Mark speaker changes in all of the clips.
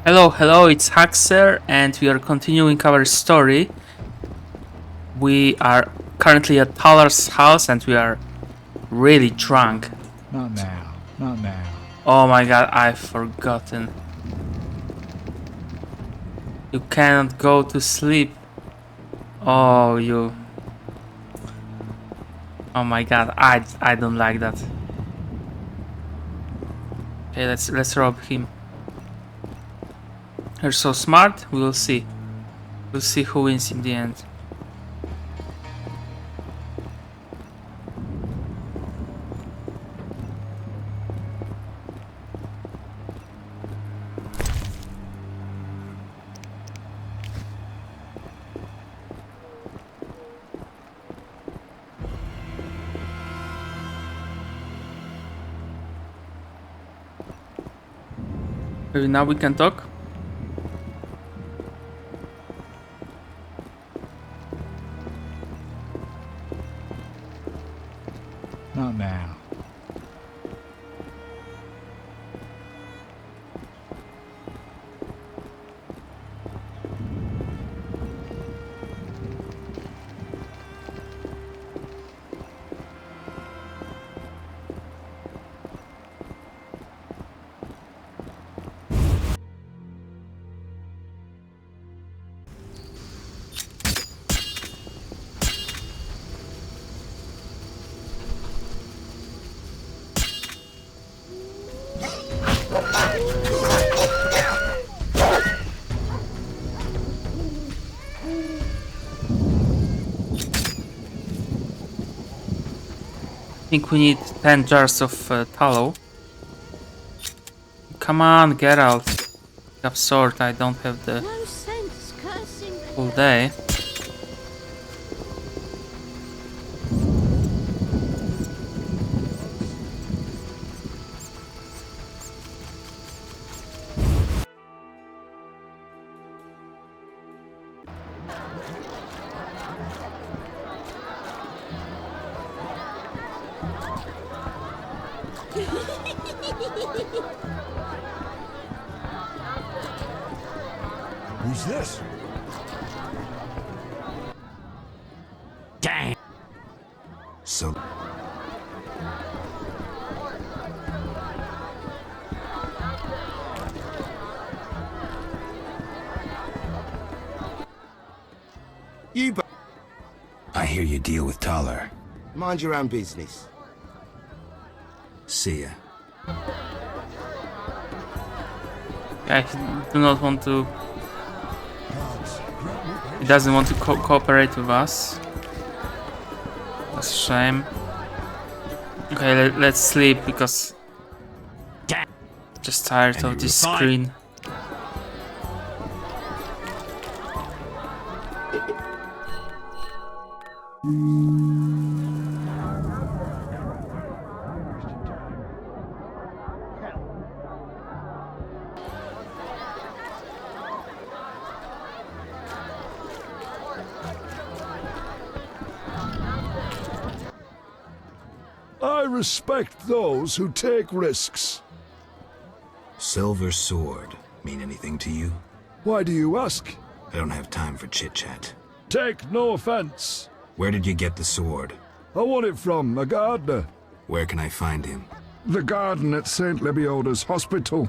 Speaker 1: Hello, hello, it's Haxer, and we are continuing our story. We are currently at Talar's house, and we are really drunk.
Speaker 2: Not now. Not now.
Speaker 1: Oh my god, I've forgotten. You cannot go to sleep. Oh, you... Oh my god, I don't like that. Okay, let's rob him. You're so smart, we will see. We'll see who wins in the end. Maybe now we can talk?
Speaker 2: Not now.
Speaker 1: I think we need 10 jars of tallow. Come on, get out. Absurd, I don't have the
Speaker 3: No sense cursing the
Speaker 1: full day.
Speaker 4: Who's this?
Speaker 2: Dang.
Speaker 4: So... I hear you deal with Talar.
Speaker 5: Mind your own business.
Speaker 4: See ya.
Speaker 1: I do not want to... He doesn't want to cooperate with us. That's a shame. Okay, let's sleep because... Just tired of this screen.
Speaker 6: I respect those who take risks.
Speaker 4: Silver sword mean anything to you?
Speaker 6: Why do you ask?
Speaker 4: I don't have time for chit-chat.
Speaker 6: Take no offense.
Speaker 4: Where did you get the sword?
Speaker 6: I want it from a gardener.
Speaker 4: Where can I find him?
Speaker 6: The garden at St. Lebioda's hospital.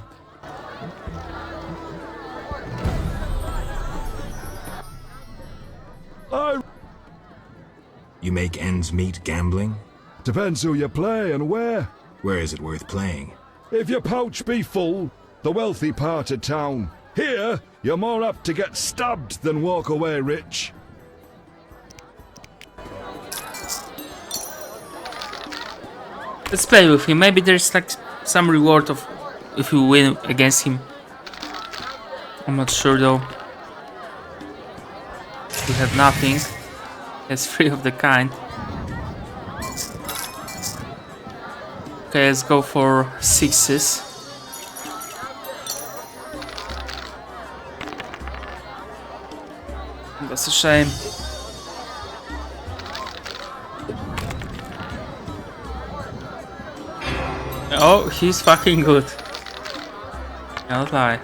Speaker 4: You make ends meet gambling?
Speaker 6: Depends who you play and where.
Speaker 4: Where is it worth playing?
Speaker 6: If your pouch be full, the wealthy part of town. Here, you're more apt to get stabbed than walk away rich.
Speaker 1: Let's play with him. Maybe there's like some reward of if you win against him. I'm not sure though. We have nothing. It's free of the kind. Okay, let's go for sixes. That's a shame. Oh, he's fucking good. I'll lie.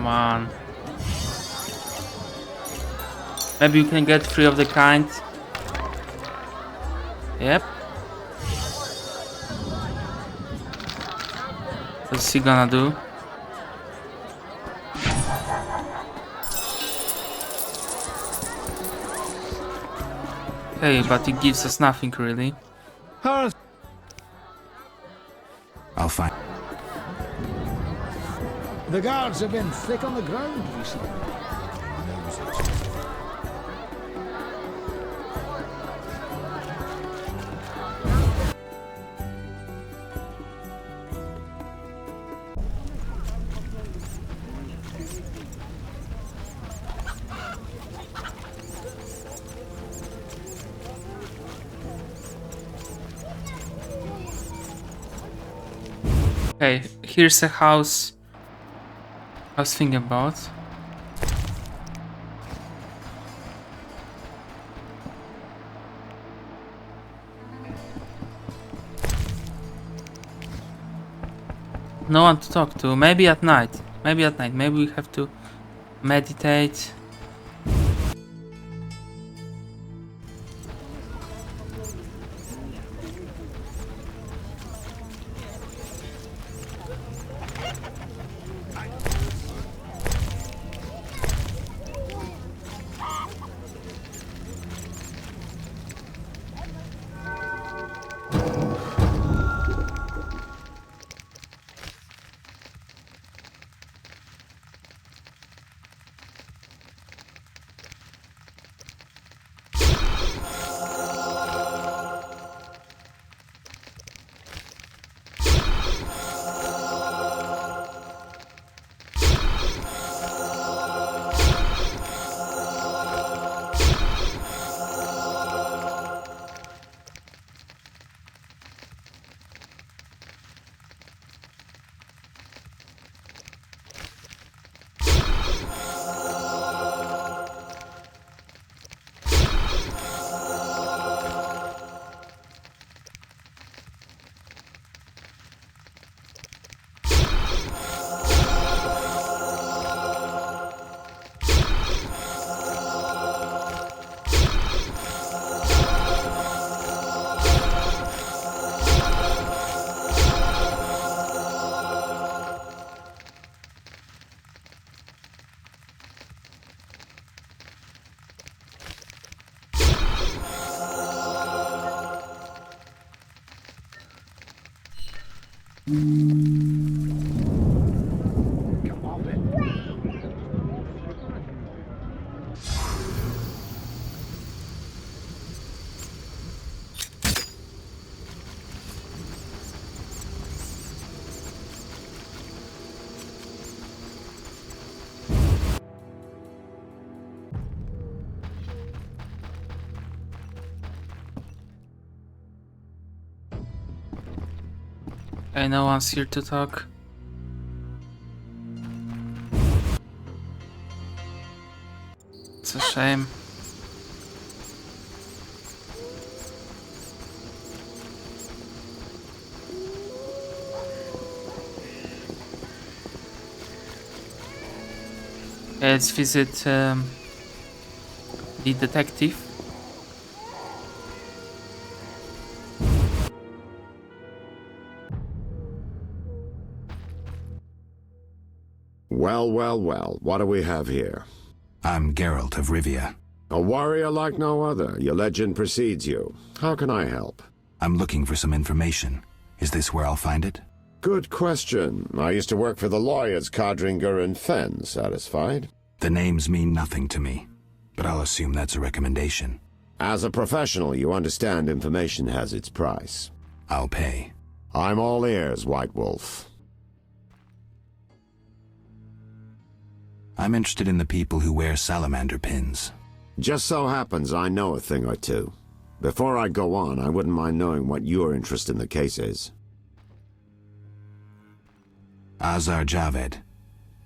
Speaker 1: Come on. Maybe you can get 3 of the kind. Yep. What's he gonna do? Okay, but it gives us nothing really.
Speaker 4: I'll find.
Speaker 2: The guards have been thick on the ground recently.
Speaker 1: Okay, here's a house I was thinking about. No one to talk to. Maybe at night. Maybe at night. Maybe we have to meditate. Okay, no one's here to talk. It's a shame. Okay, let's visit the detective.
Speaker 7: Well, well, well, what do we have here?
Speaker 4: I'm Geralt of Rivia.
Speaker 7: A warrior like no other. Your legend precedes you. How can I help?
Speaker 4: I'm looking for some information. Is this where I'll find it?
Speaker 7: Good question. I used to work for the lawyers Codringer and Fenn. Satisfied?
Speaker 4: The names mean nothing to me, but I'll assume that's a recommendation.
Speaker 7: As a professional, you understand information has its price.
Speaker 4: I'll pay.
Speaker 7: I'm all ears, White Wolf.
Speaker 4: I'm interested in the people who wear salamander pins.
Speaker 7: Just so happens I know a thing or two. Before I go on, I wouldn't mind knowing what your interest in the case is.
Speaker 4: Azar Javed.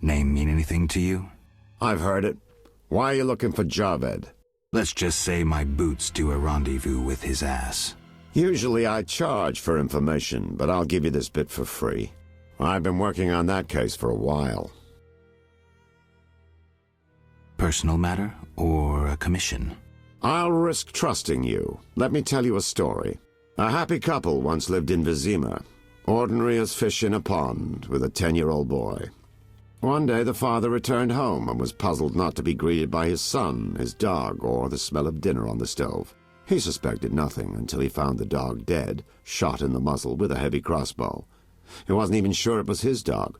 Speaker 4: Name mean anything to you?
Speaker 7: I've heard it. Why are you looking for Javed?
Speaker 4: Let's just say my boots do a rendezvous with his ass.
Speaker 7: Usually I charge for information, but I'll give you this bit for free. I've been working on that case for a while.
Speaker 4: Personal matter or a commission?
Speaker 7: I'll risk trusting you. Let me tell you a story. A happy couple once lived in Vizima, ordinary as fish in a pond, with a 10-year-old boy. One day the father returned home and was puzzled not to be greeted by his son, his dog, or the smell of dinner on the stove. He suspected nothing until he found the dog dead, shot in the muzzle with a heavy crossbow. He wasn't even sure it was his dog,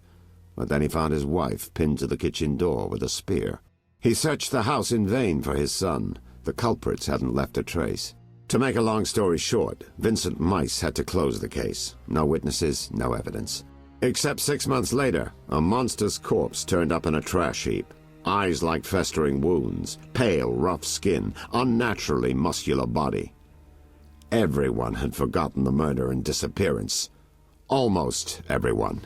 Speaker 7: but then he found his wife pinned to the kitchen door with a spear. He searched the house in vain for his son. The culprits hadn't left a trace. To make a long story short, Vincent Mice had to close the case. No witnesses, no evidence. Except 6 months later, a monster's corpse turned up in a trash heap. Eyes like festering wounds, pale, rough skin, unnaturally muscular body. Everyone had forgotten the murder and disappearance. Almost everyone.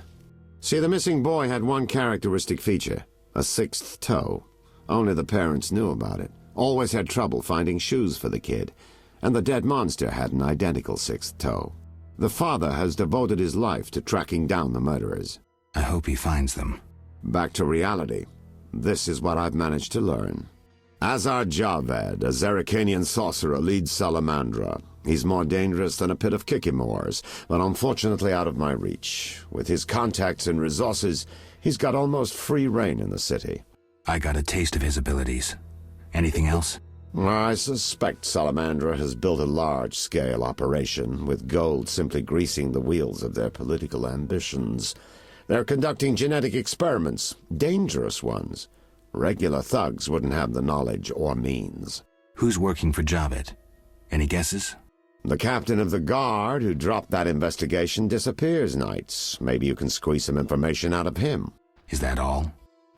Speaker 7: See, the missing boy had one characteristic feature, a 6th toe. Only the parents knew about it. Always had trouble finding shoes for the kid. And the dead monster had an identical 6th toe. The father has devoted his life to tracking down the murderers.
Speaker 4: I hope he finds them.
Speaker 7: Back to reality. This is what I've managed to learn. Azar Javed, a Zerrikanian sorcerer, leads Salamandra. He's more dangerous than a pit of Kikimors, but unfortunately out of my reach. With his contacts and resources, he's got almost free reign in the city.
Speaker 4: I got a taste of his abilities. Anything else?
Speaker 7: I suspect Salamandra has built a large-scale operation, with gold simply greasing the wheels of their political ambitions. They're conducting genetic experiments, dangerous ones. Regular thugs wouldn't have the knowledge or means.
Speaker 4: Who's working for Javed? Any guesses?
Speaker 7: The captain of the guard who dropped that investigation disappears nights. Maybe you can squeeze some information out of him.
Speaker 4: Is that all?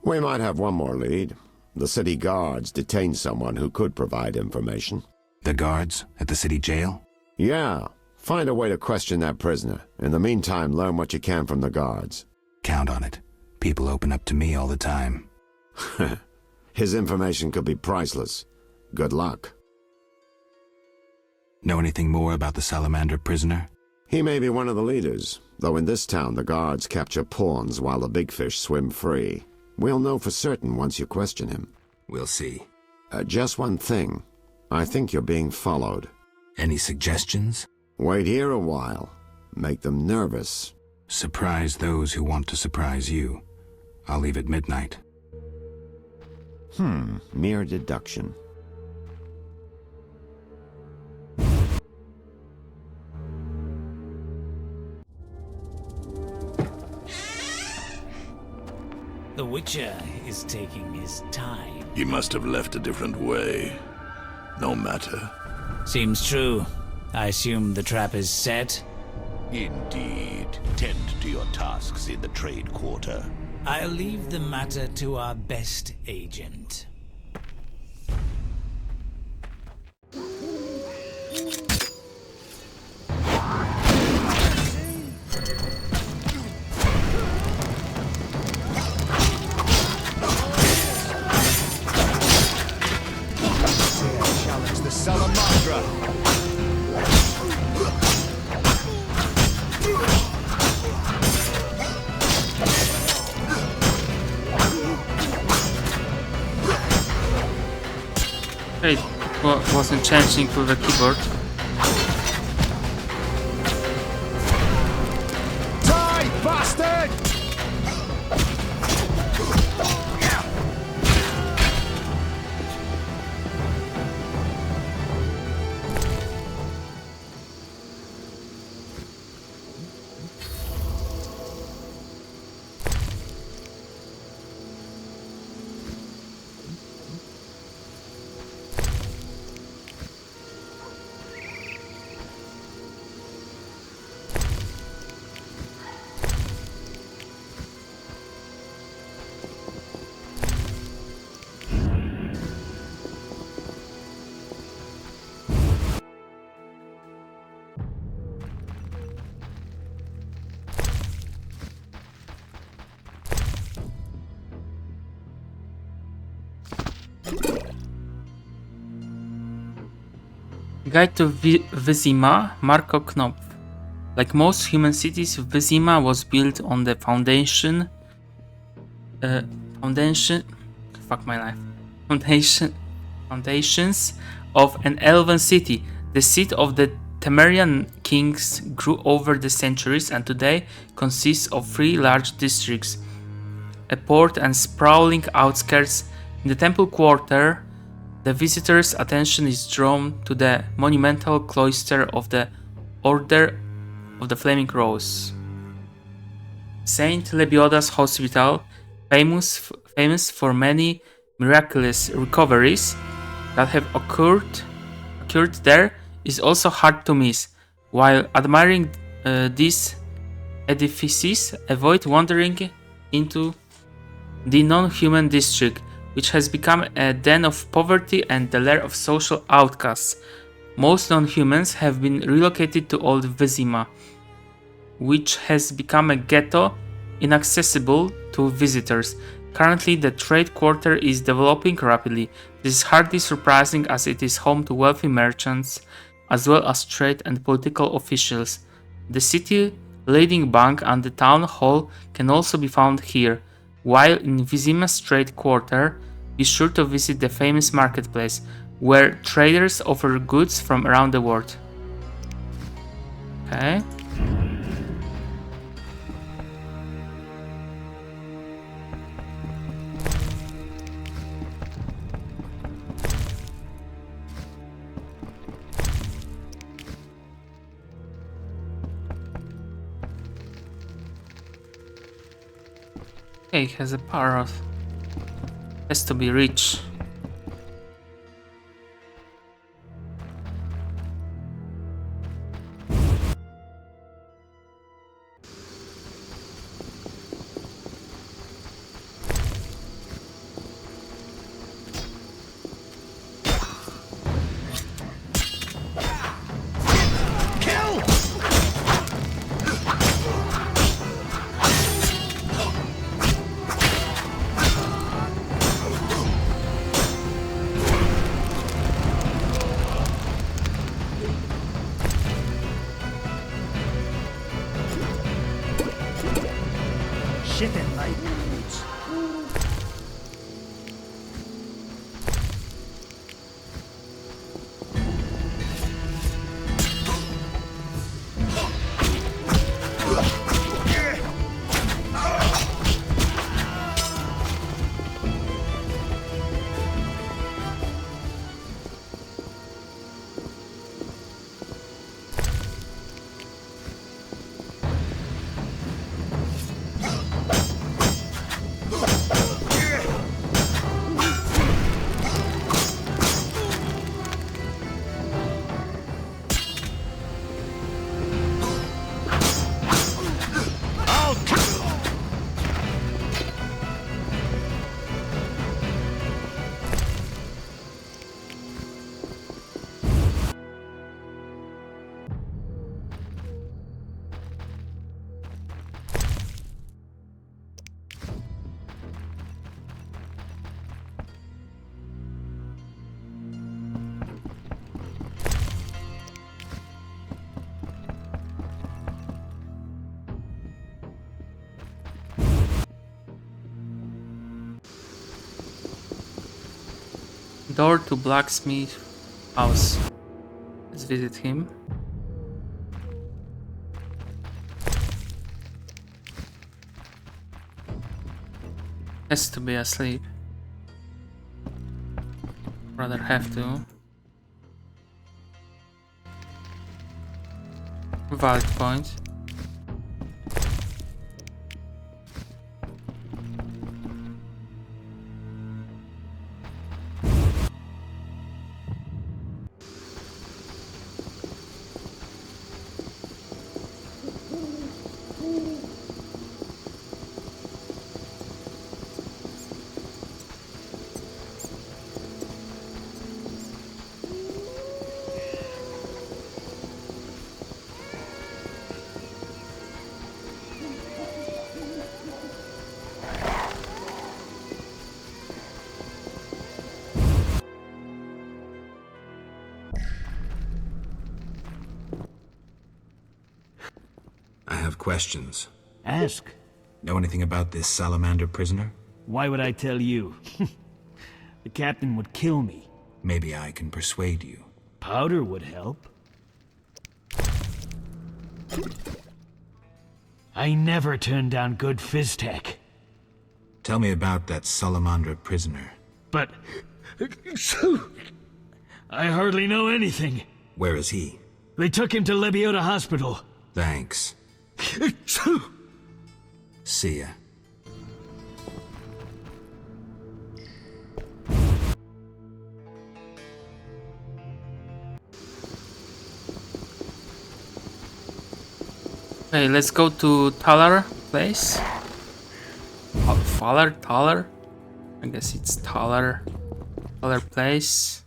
Speaker 7: We might have one more lead. The city guards detained someone who could provide information.
Speaker 4: The guards at the city jail?
Speaker 7: Yeah. Find a way to question that prisoner. In the meantime, learn what you can from the guards.
Speaker 4: Count on it. People open up to me all the time.
Speaker 7: His information could be priceless. Good luck.
Speaker 4: Know anything more about the Salamander prisoner?
Speaker 7: He may be one of the leaders, though in this town the guards capture pawns while the big fish swim free. We'll know for certain once you question him.
Speaker 4: We'll see.
Speaker 7: Just one thing. I think you're being followed.
Speaker 4: Any suggestions?
Speaker 7: Wait here a while. Make them nervous.
Speaker 4: Surprise those who want to surprise you. I'll leave at midnight.
Speaker 7: Mere deduction.
Speaker 8: The Witcher is taking his time.
Speaker 9: He must have left a different way. No matter.
Speaker 8: Seems true. I assume the trap is set?
Speaker 9: Indeed. Tend to your tasks in the trade quarter.
Speaker 8: I'll leave the matter to our best agent.
Speaker 6: Challenge the Salamandra.
Speaker 1: Wait, wasn't changing with the keyboard.
Speaker 6: Die, bastard!
Speaker 1: Guide to Vizima, Marco Knopf. Like most human cities, Vizima was built on the foundation. Fuck my life. foundations of an elven city. The seat of the Temerian kings grew over the centuries and today consists of 3 large districts, a port and sprawling outskirts. In the temple quarter, the visitor's attention is drawn to the monumental cloister of the Order of the Flaming Rose. Saint Lebioda's Hospital, famous for many miraculous recoveries that have occurred there, is also hard to miss. While admiring these edifices, avoid wandering into the non-human district, which has become a den of poverty and the lair of social outcasts. Most non-humans have been relocated to Old Vizima, which has become a ghetto inaccessible to visitors. Currently, the trade quarter is developing rapidly. This is hardly surprising as it is home to wealthy merchants as well as trade and political officials. The city leading bank and the town hall can also be found here. While in Vizima's trade quarter, be sure to visit the famous marketplace, where traders offer goods from around the world. Okay. Okay, he has a parrot. Has to be rich.
Speaker 2: Shitting like boots.
Speaker 1: Door to blacksmith house. Let's visit him. Has to be asleep. Rather have to. Valid point.
Speaker 4: I have questions.
Speaker 10: Ask.
Speaker 4: Know anything about this salamander prisoner?
Speaker 10: Why would I tell you?
Speaker 2: The captain would kill me.
Speaker 4: Maybe I can persuade you.
Speaker 2: Powder would help. I never turned down good Fizztech.
Speaker 4: Tell me about that Salamandra prisoner.
Speaker 2: But... I hardly know anything.
Speaker 4: Where is he?
Speaker 2: They took him to Lebiota Hospital.
Speaker 4: Thanks. See ya.
Speaker 1: Okay, let's go to Talar place. Talar? I guess it's Talar place.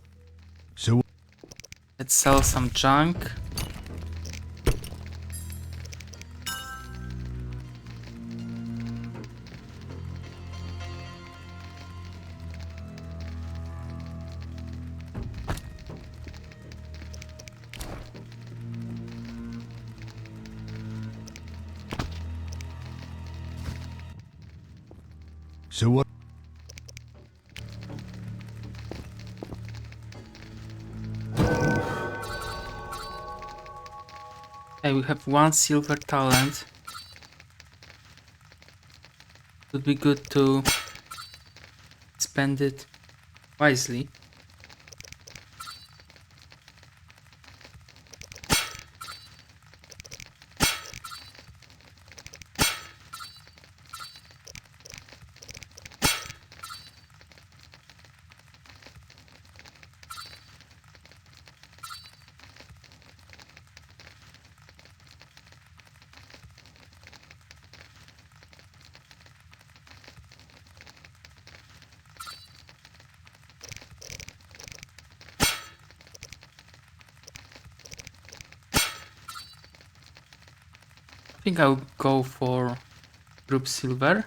Speaker 6: So,
Speaker 1: Let's sell some junk.
Speaker 6: so what?
Speaker 1: Okay, we have 1 silver talent. Would be good to spend it wisely. I think I'll go for group silver.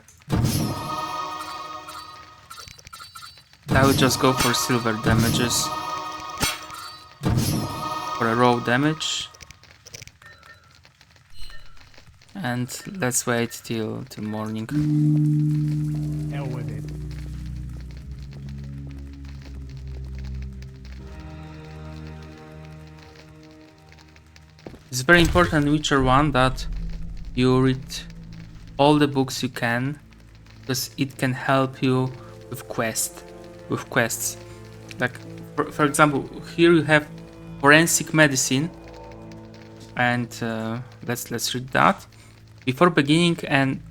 Speaker 1: I will just go for silver damages. For a raw damage. And let's wait till morning.
Speaker 2: Hell with it.
Speaker 1: It's very important in Witcher 1 that you read all the books you can, because it can help you with quests. Like for example, here you have forensic medicine, and let's read that. Before beginning an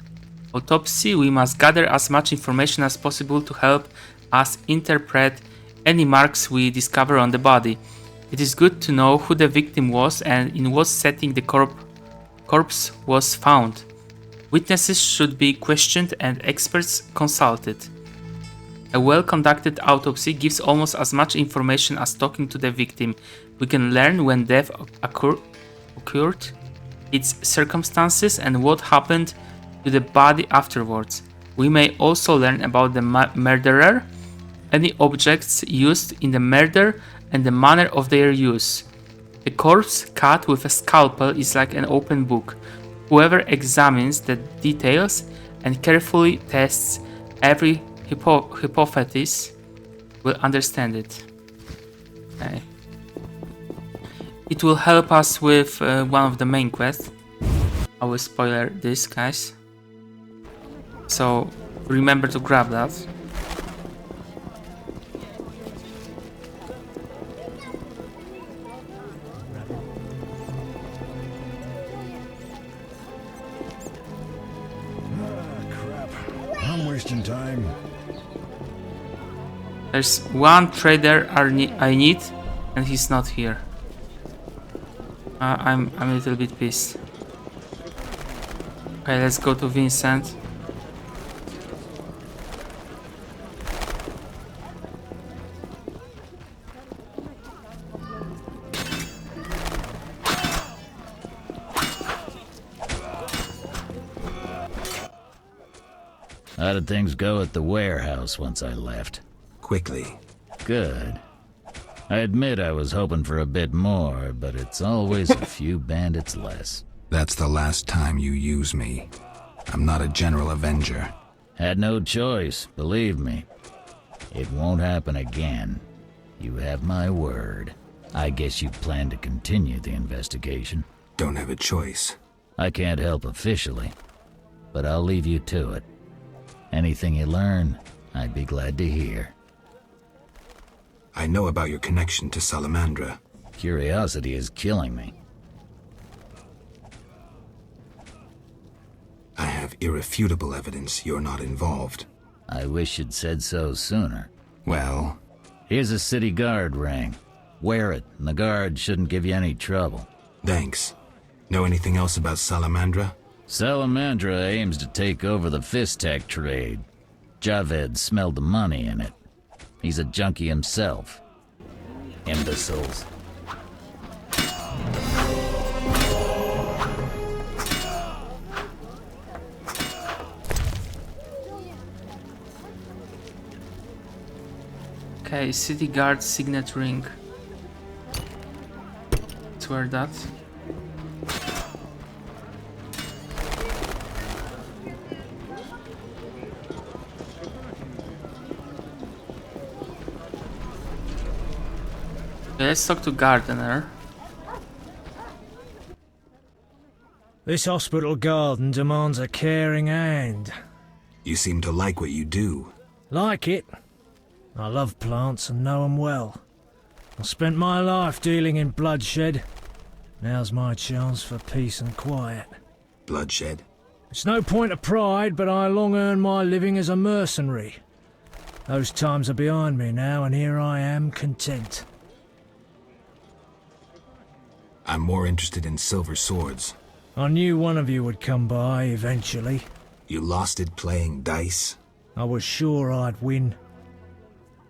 Speaker 1: autopsy, we must gather as much information as possible to help us interpret any marks we discover on the body. It is good to know who the victim was and in what setting the corpse was found. Witnesses should be questioned and experts consulted. A well-conducted autopsy gives almost as much information as talking to the victim. We can learn when death occurred, its circumstances, and what happened to the body afterwards. We may also learn about the murderer, any objects used in the murder, and the manner of their use. A corpse cut with a scalpel is like an open book. Whoever examines the details and carefully tests every hypothesis will understand it. Okay. It will help us with one of the main quests. I will spoiler this, guys. So remember to grab that.
Speaker 6: I'm wasting time.
Speaker 1: There's one trader I need, and he's not here. I'm a little bit pissed. Okay, let's go to Vincent.
Speaker 10: How did things go at the warehouse once I left?
Speaker 4: Quickly.
Speaker 10: Good. I admit I was hoping for a bit more, but it's always a few bandits less.
Speaker 4: That's the last time you use me. I'm not a general avenger.
Speaker 10: Had no choice, believe me. It won't happen again. You have my word. I guess you plan to continue the investigation.
Speaker 4: Don't have a choice.
Speaker 10: I can't help officially, but I'll leave you to it. Anything you learn, I'd be glad to hear.
Speaker 4: I know about your connection to Salamandra.
Speaker 10: Curiosity is killing me.
Speaker 4: I have irrefutable evidence you're not involved.
Speaker 10: I wish you'd said so sooner.
Speaker 4: Well,
Speaker 10: here's a city guard ring. Wear it, and the guard shouldn't give you any trouble.
Speaker 4: thanks. Know anything else about Salamandra?
Speaker 10: Salamandra aims to take over the Fistech trade. Javed smelled the money in it. He's a junkie himself. Imbeciles.
Speaker 1: Okay, city guard signet ring. Let's wear that. Okay, let's talk to Gardener.
Speaker 2: This hospital garden demands a caring hand.
Speaker 4: You seem to like what you do.
Speaker 2: Like it? I love plants and know 'em well. I spent my life dealing in bloodshed. Now's my chance for peace and quiet.
Speaker 4: Bloodshed?
Speaker 2: It's no point of pride, but I long earned my living as a mercenary. Those times are behind me now, and here I am, content.
Speaker 4: I'm more interested in silver swords.
Speaker 2: I knew one of you would come by eventually.
Speaker 4: You lost it playing dice?
Speaker 2: I was sure I'd win.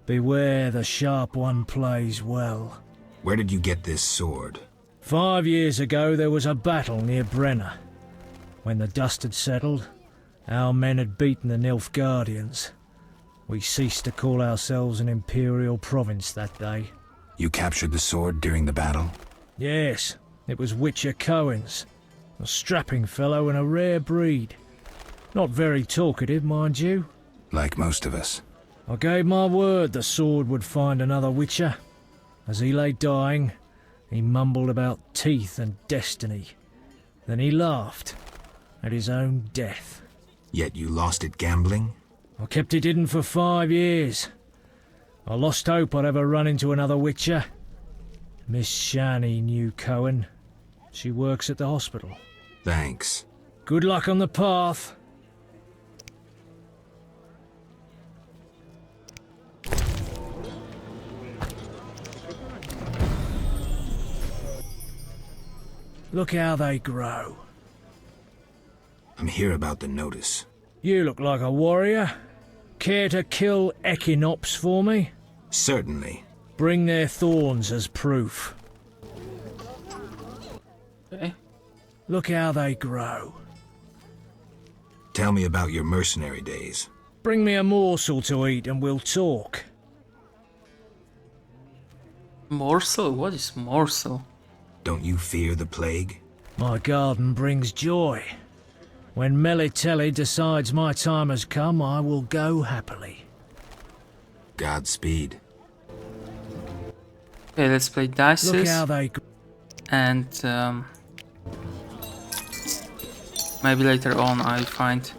Speaker 2: Beware the sharp one plays well.
Speaker 4: Where did you get this sword?
Speaker 2: 5 years ago there was a battle near Brenna. When the dust had settled, our men had beaten the Nilfgaardians. We ceased to call ourselves an imperial province that day.
Speaker 4: You captured the sword during the battle?
Speaker 2: Yes, it was Witcher Cohen's. A strapping fellow and a rare breed. Not very talkative, mind you.
Speaker 4: Like most of us.
Speaker 2: I gave my word the sword would find another Witcher. As he lay dying, he mumbled about teeth and destiny. Then he laughed at his own death.
Speaker 4: Yet you lost it gambling?
Speaker 2: I kept it hidden for 5 years. I lost hope I'd ever run into another Witcher. Miss Shani knew Cohen. She works at the hospital.
Speaker 4: Thanks.
Speaker 2: Good luck on the path. Look how they grow.
Speaker 4: I'm here about the notice.
Speaker 2: You look like a warrior. Care to kill Equinops for me?
Speaker 4: Certainly.
Speaker 2: Bring their thorns as proof.
Speaker 1: Okay.
Speaker 2: Look how they grow.
Speaker 4: Tell me about your mercenary days.
Speaker 2: Bring me a morsel to eat and we'll talk.
Speaker 1: Morsel? What is morsel?
Speaker 4: Don't you fear the plague?
Speaker 2: My garden brings joy. When Melitelli decides my time has come, I will go happily.
Speaker 4: Godspeed.
Speaker 1: Okay, let's play dice.
Speaker 2: Look how they
Speaker 1: and maybe later on I'll find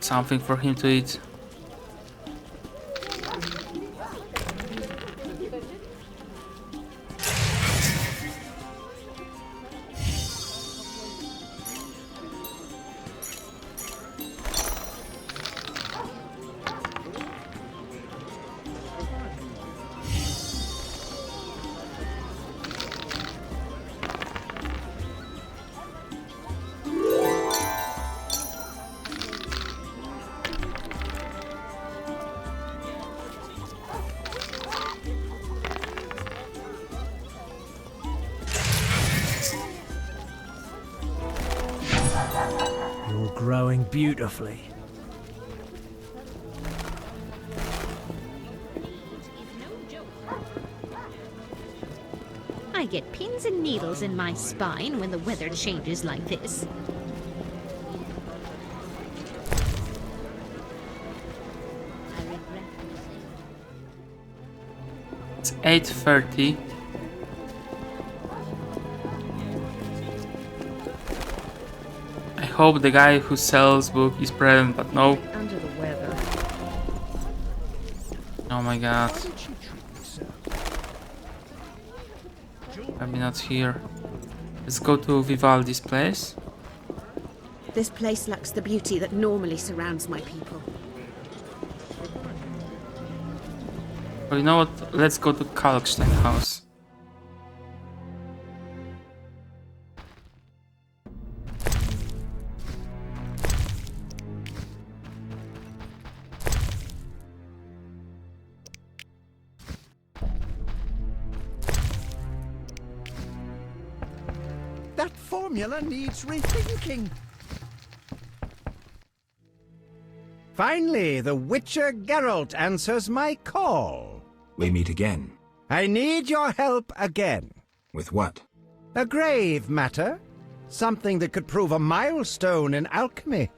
Speaker 1: something for him to eat.
Speaker 2: You're growing beautifully.
Speaker 3: I get pins and needles in my spine when the weather changes like this. I regret to say
Speaker 1: 8:30. I hope the guy who sells book is present, but no.
Speaker 3: Under the weather.
Speaker 1: Oh my god. Maybe not here. Let's go to Vivaldi's place.
Speaker 11: This place lacks the beauty that normally surrounds my people.
Speaker 1: Oh, you know what? Let's go to Kalkstein house.
Speaker 12: That formula needs rethinking. Finally, the Witcher Geralt answers my call.
Speaker 4: We meet again.
Speaker 12: I need your help again.
Speaker 4: With what?
Speaker 12: A grave matter. Something that could prove a milestone in alchemy.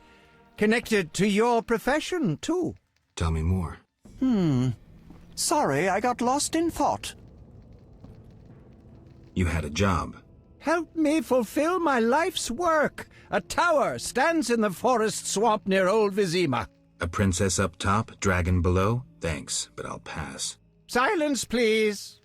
Speaker 12: Connected to your profession, too.
Speaker 4: Tell me more.
Speaker 12: Sorry, I got lost in thought.
Speaker 4: You had a job.
Speaker 12: Help me fulfill my life's work. A tower stands in the forest swamp near Old Vizima.
Speaker 4: A princess up top, dragon below? Thanks, but I'll pass.
Speaker 12: Silence, please.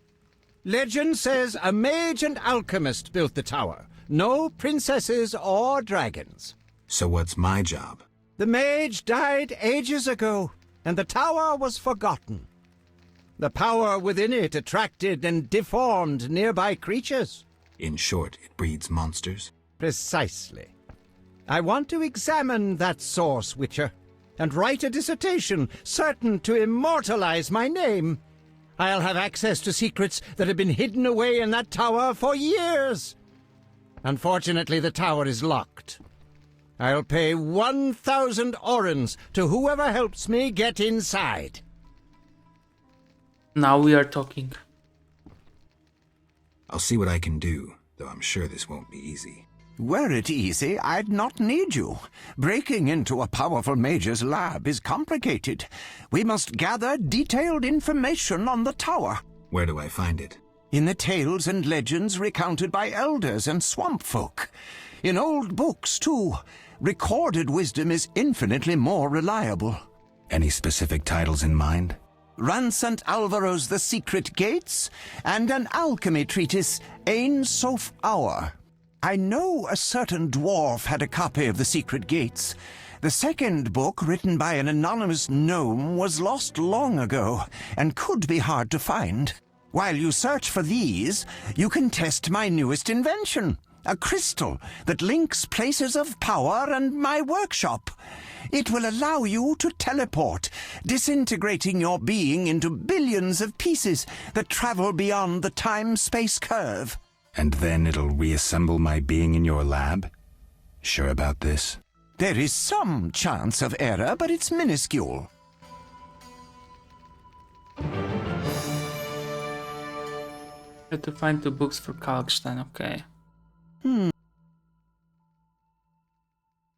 Speaker 12: Legend says a mage and alchemist built the tower. No princesses or dragons.
Speaker 4: So what's my job?
Speaker 12: The mage died ages ago, and the tower was forgotten. The power within it attracted and deformed nearby creatures.
Speaker 4: In short, it breeds monsters?
Speaker 12: Precisely. I want to examine that source, Witcher, and write a dissertation certain to immortalize my name. I'll have access to secrets that have been hidden away in that tower for years. Unfortunately, the tower is locked. I'll pay 1,000 orens to whoever helps me get inside.
Speaker 1: Now we are talking.
Speaker 4: I'll see what I can do, though I'm sure this won't be easy.
Speaker 13: Were it easy, I'd not need you. Breaking into a powerful mage's lab is complicated. We must gather detailed information on the tower.
Speaker 4: Where do I find it?
Speaker 13: In the tales and legends recounted by elders and swamp folk. In old books, too. Recorded wisdom is infinitely more reliable.
Speaker 4: Any specific titles in mind?
Speaker 13: Ransant Alvaro's The Secret Gates, and an alchemy treatise, Ain Soph Hour. I know a certain dwarf had a copy of The Secret Gates. The second book, written by an anonymous gnome, was lost long ago, and could be hard to find. While you search for these, you can test my newest invention, a crystal that links places of power and my workshop. It will allow you to teleport, disintegrating your being into billions of pieces that travel beyond the time-space curve.
Speaker 4: And then it'll reassemble my being in your lab? Sure about this?
Speaker 13: There is some chance of error, but it's minuscule.
Speaker 1: Had to find 2 books for Kalkstein, okay.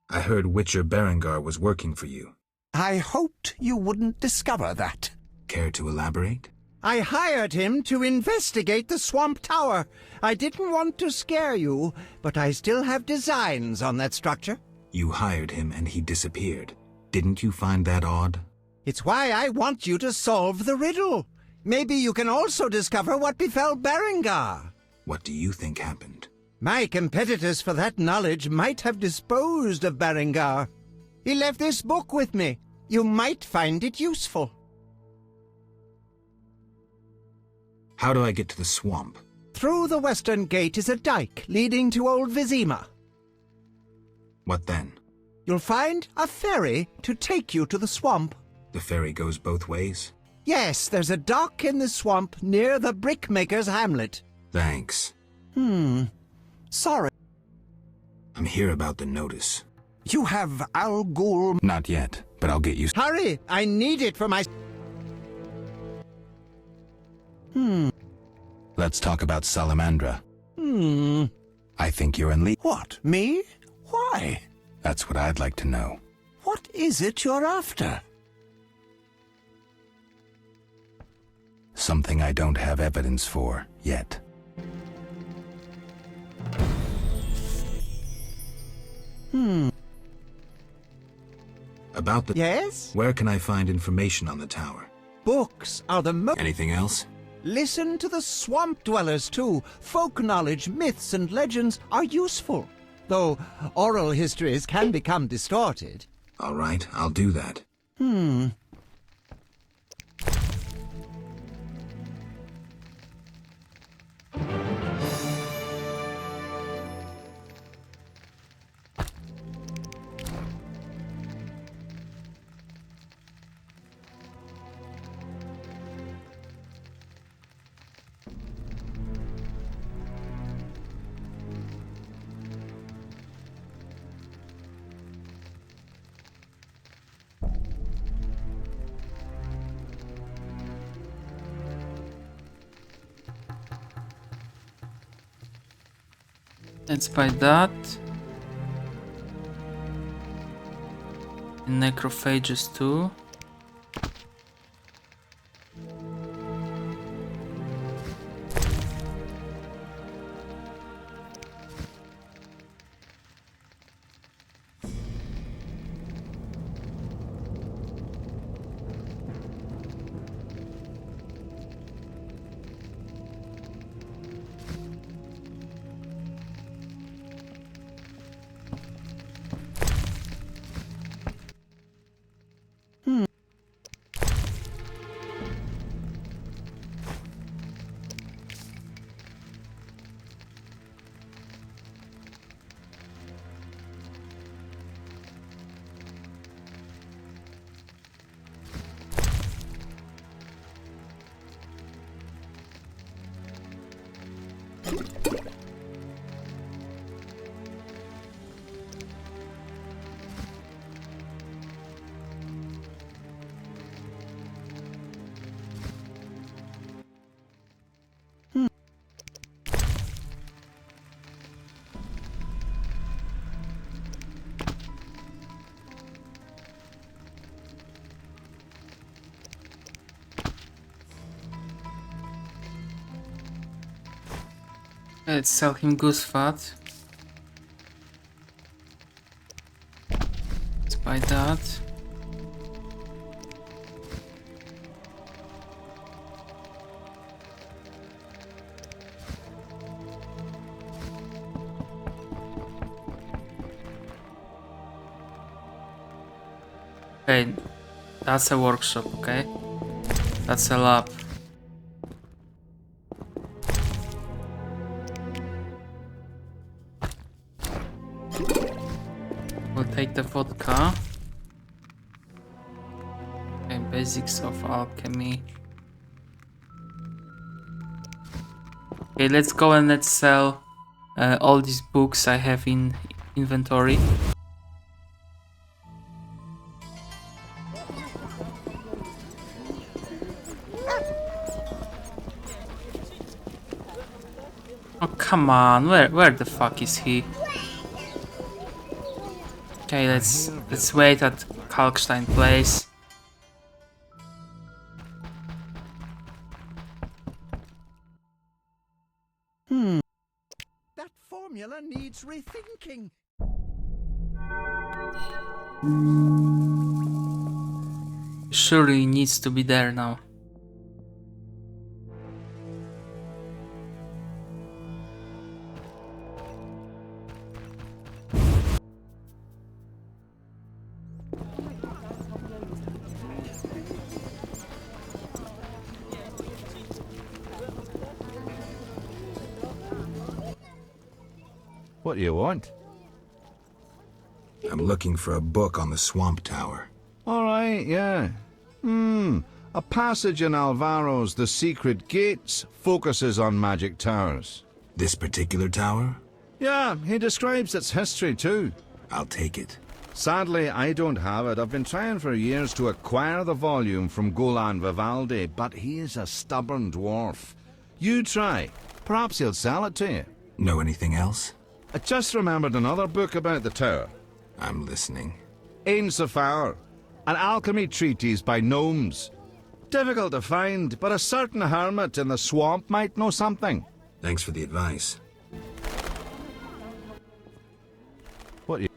Speaker 4: I heard Witcher Berengar was working for you.
Speaker 13: I hoped you wouldn't discover that.
Speaker 4: Care to elaborate?
Speaker 12: I hired him to investigate the Swamp Tower. I didn't want to scare you, but I still have designs on that structure.
Speaker 4: You hired him and he disappeared. Didn't you find that odd?
Speaker 12: It's why I want you to solve the riddle. Maybe you can also discover what befell Berengar.
Speaker 4: What do you think happened?
Speaker 12: My competitors for that knowledge might have disposed of Berengar. He left this book with me. You might find it useful.
Speaker 4: How do I get to the swamp?
Speaker 12: Through the western gate is a dike leading to Old Vizima.
Speaker 4: What then?
Speaker 12: You'll find a ferry to take you to the swamp.
Speaker 4: The ferry goes both ways?
Speaker 12: Yes, there's a dock in the swamp near the brickmaker's hamlet.
Speaker 4: Thanks.
Speaker 13: Sorry.
Speaker 4: I'm here about the notice.
Speaker 13: You have Al Ghul...
Speaker 4: Not yet, but I'll get you...
Speaker 12: Hurry! I need it for my...
Speaker 4: Let's talk about Salamandra. I think you're in league.
Speaker 13: What, me? Why?
Speaker 4: That's what I'd like to know.
Speaker 13: What is it you're after?
Speaker 4: Something I don't have evidence for yet. About the...
Speaker 12: Yes?
Speaker 4: Where can I find information on the tower?
Speaker 12: Books are the most...
Speaker 4: Anything else?
Speaker 12: Listen to the swamp dwellers, too. Folk knowledge, myths, and legends are useful. Though oral histories can become distorted.
Speaker 4: All right, I'll do that.
Speaker 1: Let's buy that. And necrophages too. Let's sell him goose fat. Let's buy that. Okay, that's a workshop, okay? That's a lab. We'll take the vodka. Okay, basics of alchemy. Okay, let's go and let's sell all these books I have in inventory. Oh, come on, where the fuck is he? Okay, let's wait at Kalkstein Place.
Speaker 12: That formula needs rethinking.
Speaker 1: Surely needs to be there now.
Speaker 6: What do you want?
Speaker 4: I'm looking for a book on the Swamp Tower.
Speaker 6: All right, yeah. A passage in Alvaro's The Secret Gates focuses on magic towers.
Speaker 4: This particular tower?
Speaker 6: Yeah, he describes its history too.
Speaker 4: I'll take it.
Speaker 6: Sadly, I don't have it. I've been trying for years to acquire the volume from Golan Vivaldi, but he is a stubborn dwarf. You try. Perhaps he'll sell it to you.
Speaker 4: Know anything else?
Speaker 6: I just remembered another book about the tower.
Speaker 4: I'm listening.
Speaker 6: Ain Safar, an alchemy treatise by gnomes. difficult to find, but a certain hermit in the swamp might know something.
Speaker 4: Thanks for the advice.
Speaker 6: What you...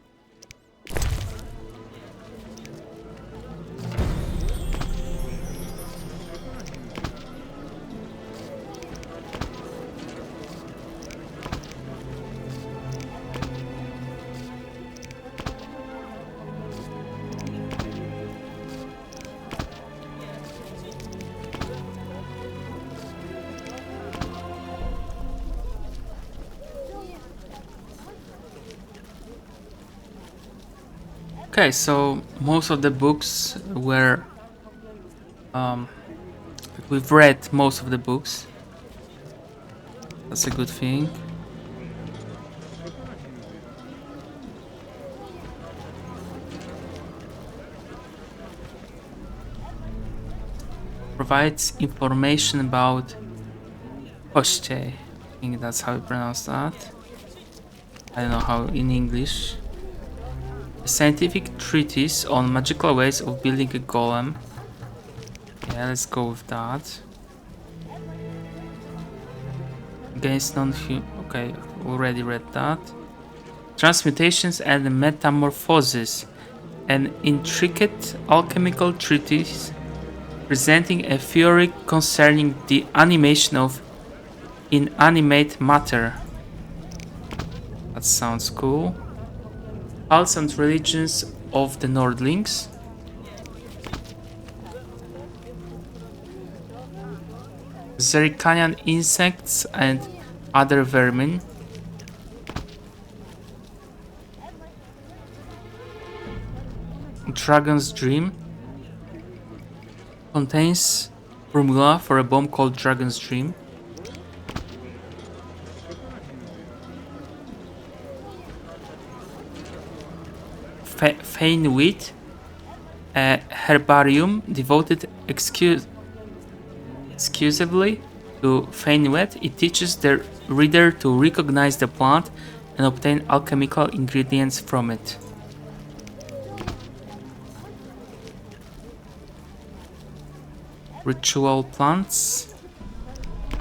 Speaker 1: Okay, so most of the books were we've read most of the books. That's a good thing. Provides information about Kościej. I think that's how you pronounce that. I don't know how in English. A scientific treatise on magical ways of building a golem. Yeah, let's go with that. Against non-human. Okay, already read that. Transmutations and Metamorphosis. An intricate alchemical treatise presenting a theory concerning the animation of inanimate matter. That sounds cool. Cults and religions of the Nordlings. Zericanian insects and other vermin. Dragon's Dream. Contains formula for a bomb called Dragon's Dream. Fainwheat, a herbarium devoted exclusively to Fainwheat. It teaches the reader to recognize the plant and obtain alchemical ingredients from it. Ritual plants.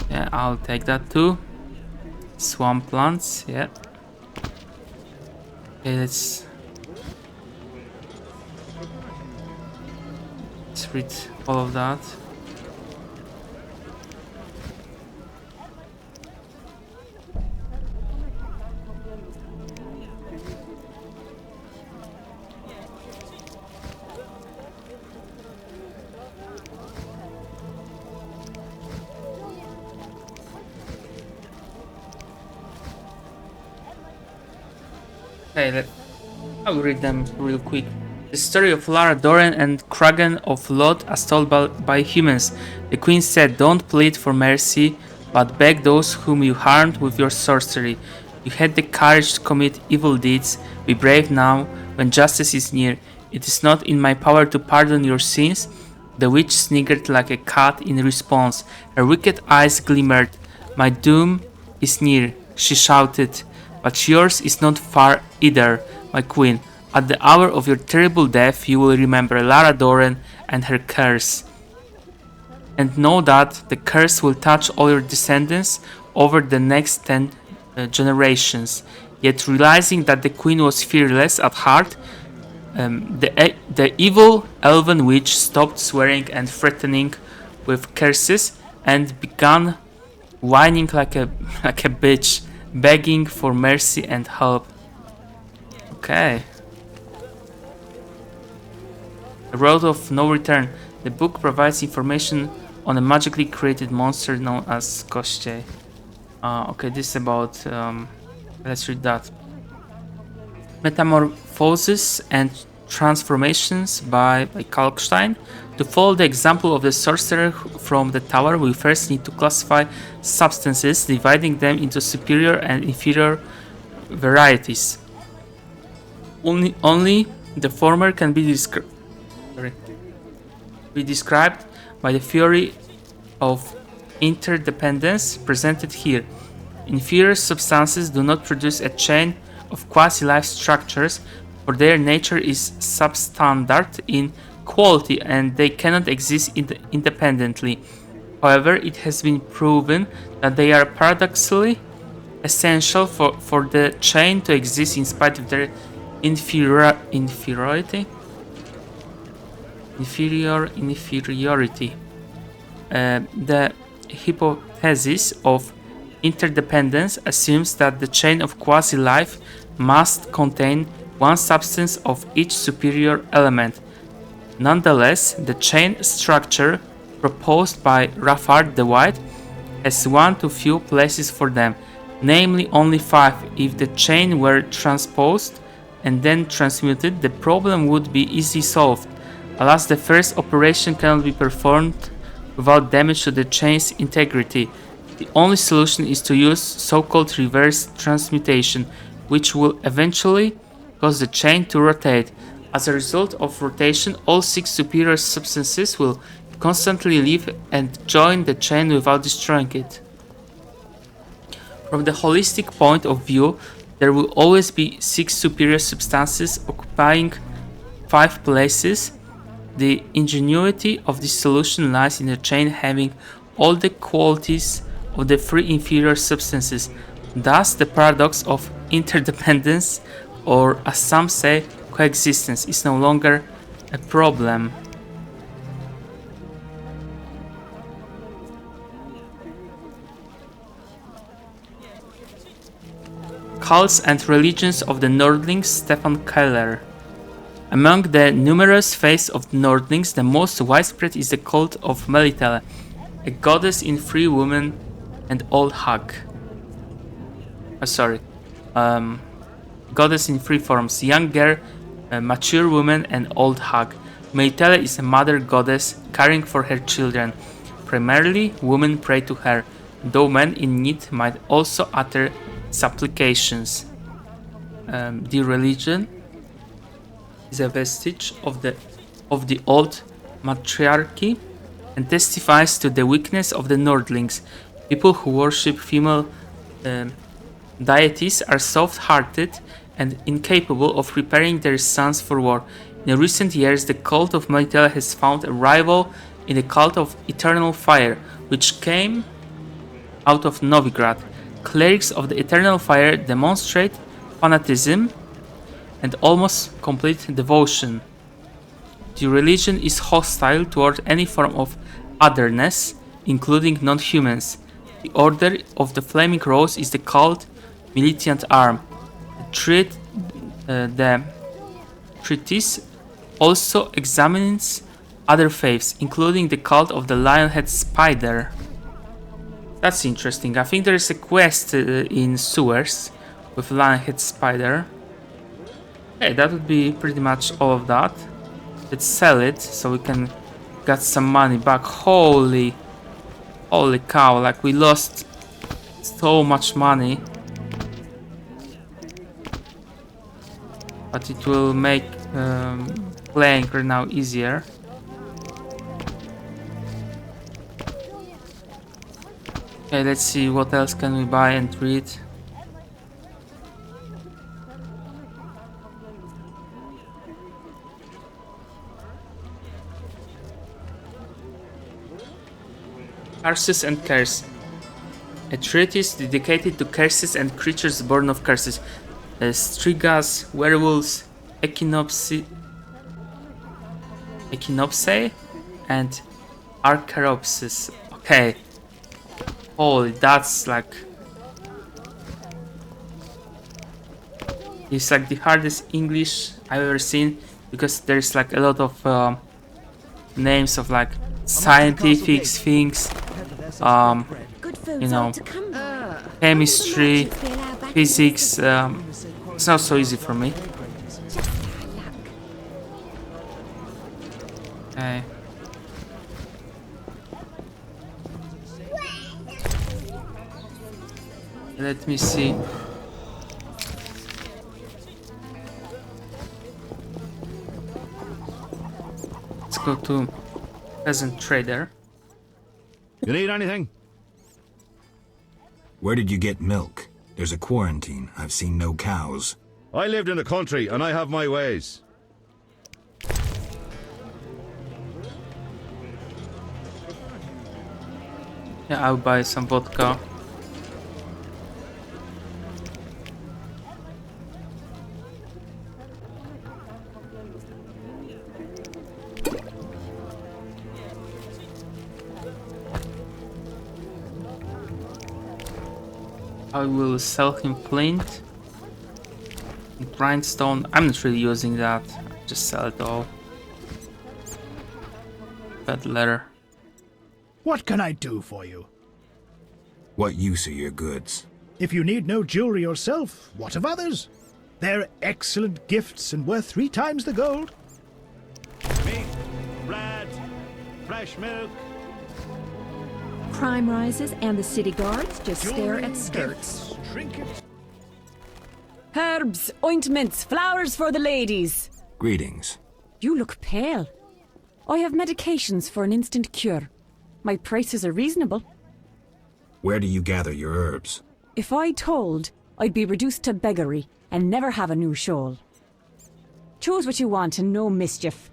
Speaker 1: Yeah, I'll take that too. Swamp plants, yeah. Okay, let's read all of that. Okay, I'll read them real quick. The story of Lara Dorren and Kragan of Lot as told by humans. The queen said, "Don't plead for mercy, but beg those whom you harmed with your sorcery. You had the courage to commit evil deeds. Be brave now, when justice is near. It is not in my power to pardon your sins." The witch sniggered like a cat in response. Her wicked eyes glimmered. "My doom is near," she shouted. "But yours is not far either, my queen. At the hour of your terrible death, you will remember Lara Dorren and her curse. And know that the curse will touch all your descendants over the next 10 generations." Yet realizing that the queen was fearless at heart, the evil elven witch stopped swearing and threatening with curses and began whining like a bitch, begging for mercy and help. Okay. The Road of No Return. The book provides information on a magically created monster known as Kościej. Okay, this is about... let's read that. Metamorphosis and Transformations by Kalkstein. To follow the example of the sorcerer from the tower, we first need to classify substances, dividing them into superior and inferior varieties. Only the former can be described by the theory of interdependence presented here. Inferior substances do not produce a chain of quasi-life structures, for their nature is substandard in quality and they cannot exist independently. However, it has been proven that they are paradoxically essential for the chain to exist in spite of their inferiority. The hypothesis of interdependence assumes that the chain of quasi-life must contain one substance of each superior element. Nonetheless, the chain structure proposed by Raffard the White has one too few places for them, namely only 5. If the chain were transposed and then transmuted, the problem would be easily solved. Alas, the first operation cannot be performed without damage to the chain's integrity. The only solution is to use so-called reverse transmutation, which will eventually cause the chain to rotate. As a result of rotation, all 6 superior substances will constantly leave and join the chain without destroying it. From the holistic point of view, there will always be 6 superior substances occupying 5 places. The ingenuity of this solution lies in the chain having all the qualities of the 3 inferior substances. Thus, the paradox of interdependence, or as some say, coexistence, is no longer a problem. Cults and religions of the Nordlings, Stefan Keller. Among the numerous faiths of the Nordlings, the most widespread is the cult of Melitele, a goddess in 3 women and old hag. Goddess in 3 forms: young girl, mature woman, and old hag. Melitele is a mother goddess caring for her children. Primarily, women pray to her, though men in need might also utter supplications. The religion is a vestige of the old matriarchy and testifies to the weakness of the Nordlings. People who worship female deities are soft-hearted and incapable of preparing their sons for war. In recent years, the cult of Melitele has found a rival in the cult of Eternal Fire, which came out of Novigrad. Clerics of the Eternal Fire demonstrate fanatism and almost complete devotion. The religion is hostile toward any form of otherness, including non-humans. The Order of the Flaming Rose is the cult militant arm. The treatise also examines other faiths, including the cult of the Lionhead Spider. That's interesting. I think there is a quest in sewers with Lionhead Spider. Okay, that would be pretty much all of that. Let's sell it so we can get some money back. Holy cow, like we lost so much money. But it will make playing right now easier. Okay, let's see what else can we buy and read. Curses and Curse. A treatise dedicated to curses and creatures born of curses. Strigas, werewolves, echinopsae, and archaropsis. Okay. Holy, that's like... It's like the hardest English I've ever seen, because there's like a lot of names of like scientific things, you know, chemistry, physics. It's not so easy for me. Okay. Let me see. Let's go to Peasant Trader.
Speaker 6: You need anything?
Speaker 4: Where did you get milk? There's a quarantine. I've seen no cows.
Speaker 6: I lived in the country and I have my ways.
Speaker 1: Yeah, I'll buy some vodka. I will sell him flint. Grindstone. I'm not really using that. I'll just sell it all. Bad leather.
Speaker 14: What can I do for you?
Speaker 4: What use are your goods?
Speaker 14: If you need no jewelry yourself, what of others? They're excellent gifts and worth 3 times the gold.
Speaker 12: Meat, bread, fresh milk.
Speaker 11: Crime rises and the city guards just stare at skirts.
Speaker 14: Trinkets.
Speaker 15: Herbs, ointments, flowers for the ladies.
Speaker 4: Greetings.
Speaker 15: You look pale. I have medications for an instant cure. My prices are reasonable.
Speaker 4: Where do you gather your herbs?
Speaker 15: If I told, I'd be reduced to beggary and never have a new shawl. Choose what you want and no mischief.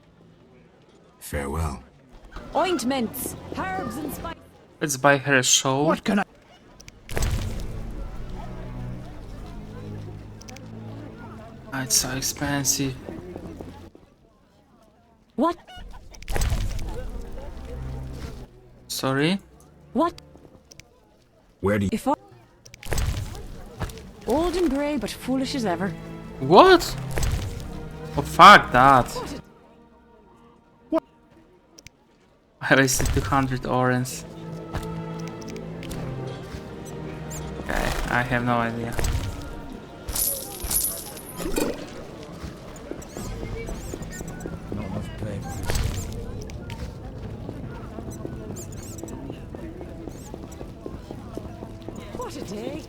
Speaker 4: Farewell.
Speaker 15: Ointments, herbs and spices.
Speaker 1: Let's buy her a shawl.
Speaker 14: What can I...
Speaker 1: It's so expensive.
Speaker 15: What?
Speaker 1: Sorry?
Speaker 15: What?
Speaker 4: Where do you...
Speaker 15: If I... Old and grey, but foolish as ever.
Speaker 1: What? Oh, fuck that.
Speaker 14: What?
Speaker 1: I wasted 200 orange. Okay, I have no idea.
Speaker 2: Not enough payment.
Speaker 15: What a day.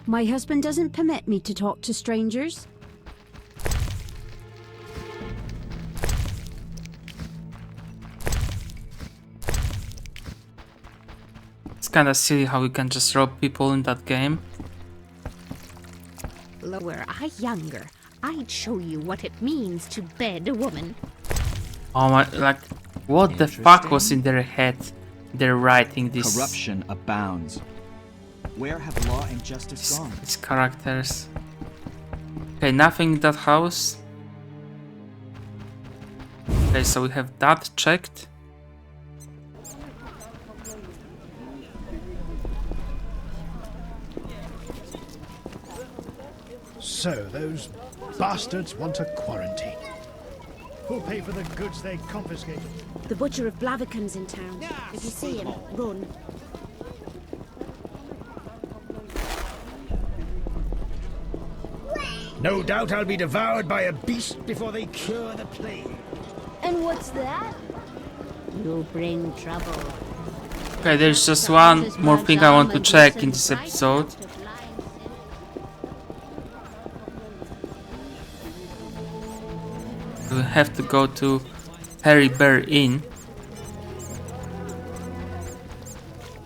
Speaker 11: My husband doesn't permit me to talk to strangers.
Speaker 1: It's kinda silly how we can just rob people in that game.
Speaker 3: Were I younger, I'd show you what it means to bed a woman.
Speaker 1: Oh my, like, what the fuck was in their head? They're writing this.
Speaker 16: Corruption abounds. Where have law and justice gone?
Speaker 1: These characters. Okay, nothing in that house. Okay, so we have that checked.
Speaker 14: So, those bastards want a quarantine. Who'll pay for the goods they confiscated?
Speaker 11: The butcher of Blaviken's in town. If you see him, run.
Speaker 14: No doubt I'll be devoured by a beast before they cure the plague.
Speaker 3: And what's that? You bring trouble.
Speaker 1: Okay, there's just one more thing I want to check in this episode. We have to go to Harry Bear Inn.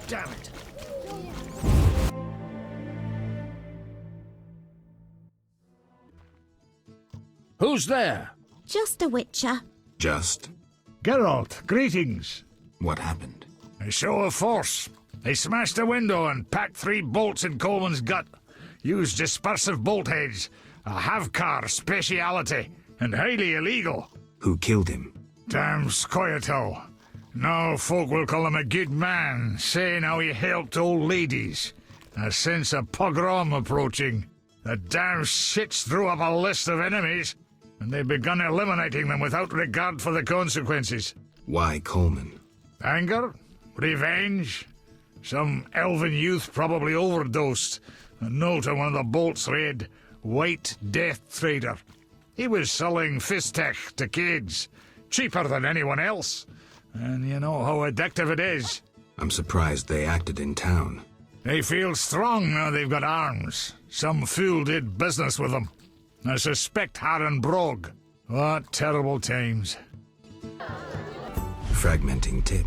Speaker 14: Damn it.
Speaker 17: Who's there?
Speaker 11: Just a witcher.
Speaker 4: Just?
Speaker 17: Geralt, greetings.
Speaker 4: What happened?
Speaker 17: A show of force. They smashed a window and packed 3 bolts in Coleman's gut. Used dispersive bolt heads. A Havkar speciality. And highly illegal.
Speaker 4: Who killed him?
Speaker 17: Damn Scoia'tael. Now folk will call him a good man, saying how he helped old ladies. A sense of pogrom approaching. The damn shits drew up a list of enemies, and they've begun eliminating them without regard for the consequences.
Speaker 4: Why Coleman?
Speaker 17: Anger? Revenge? Some elven youth probably overdosed. A note on one of the bolts read, White Death Trader. He was selling Fistech to kids, cheaper than anyone else. And you know how addictive it is.
Speaker 4: I'm surprised they acted in town.
Speaker 17: They feel strong now they've got arms. Some fool did business with them. I suspect Harren Brog. What terrible times.
Speaker 4: Fragmenting tip.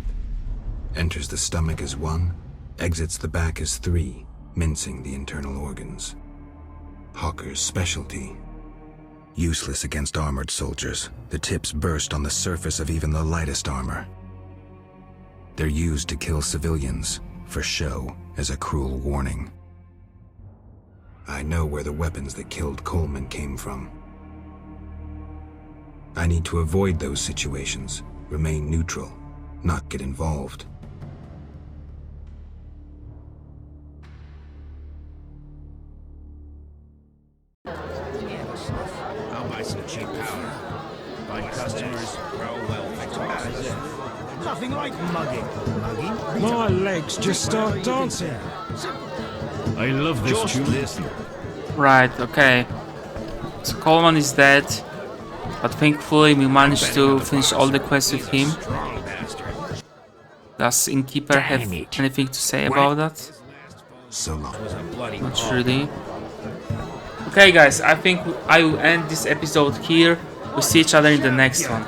Speaker 4: Enters the stomach as 1, exits the back as 3, mincing the internal organs. Hawker's specialty. Useless against armored soldiers, the tips burst on the surface of even the lightest armor. They're used to kill civilians, for show, as a cruel warning. I know where the weapons that killed Coleman came from. I need to avoid those situations, remain neutral, not get involved.
Speaker 9: I'll buy some cheap powder. Find customers, grow well, fix houses.
Speaker 14: Nothing like mugging.
Speaker 2: My legs just start dancing.
Speaker 18: I love this tune.
Speaker 1: Right, okay. So Coleman is dead, but thankfully we managed to finish all the quests with him. Does Innkeeper have anything to say about that?
Speaker 4: So long.
Speaker 1: Not really. Okay guys, I think I will end this episode here. We'll see each other in the next one.